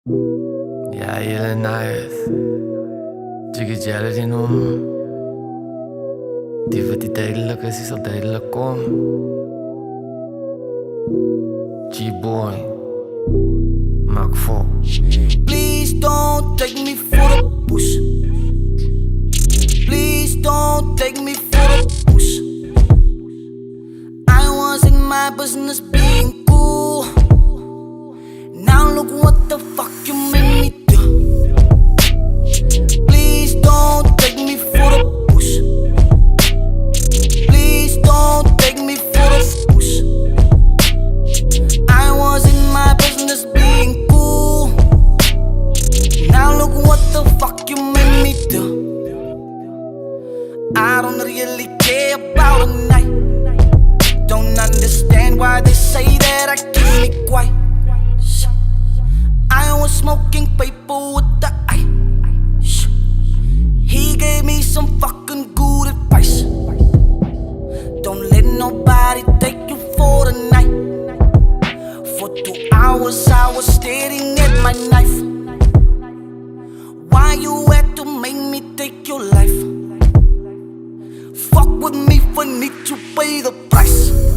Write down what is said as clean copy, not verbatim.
Ja hele night Jiggy jale din Di fordi daglig kasi sa daglig kom G-boy Mark 4. Please don't take me for the push. Please don't take me for the push. I was in my business being cool. Now look what the fuck you made me do. Please don't take me for the push. Please don't take me for the push. I was in my business being cool. Now look what the fuck you made me do. I don't really care about a night. Don't understand why they say that I keep me quiet. I was smoking paper with the ice. He gave me some fucking good advice. Don't let nobody take you for the night. For 2 hours I was staring at my knife. Why you had to make me take your life? Fuck with me for need to pay the price.